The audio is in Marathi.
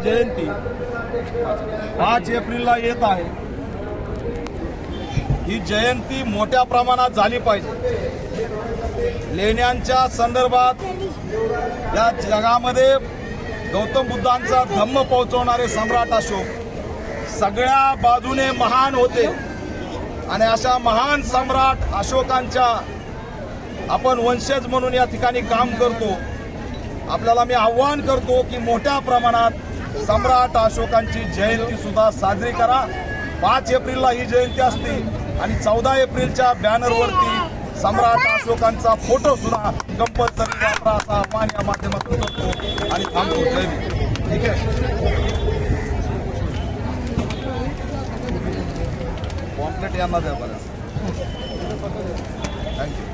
जयंती 5 एप्रिलला येत आहे। ही जयंती मोठ्या प्रमाणात झाली पाहिजे। लेण्यांच्या संदर्भात या जगामध्ये गौतम बुद्धांचा धम्म पोहोचवणारे सम्राट अशोक सगळ्या बाजूने महान होते आणि अशा महान सम्राट अशोकांच्या आपण वंशज म्हणून या ठिकाणी काम करतो। आपल्याला मी आव्हान करतो की मोठ्या प्रमाणात सम्राट अशोकांची जयंती सुद्धा साजरी करा। 5 एप्रिलला ही जयंती असते आणि 14 एप्रिलच्या बॅनरवरती सम्राट अशोकांचा फोटो सुद्धा कंपल्सरी वापरा असा आव्हान या माध्यमातून करतो आणि थांबतो। जय हिंद। ठीक आहे, पॉम्पलेट यांना द्या बरं। थँक्यू।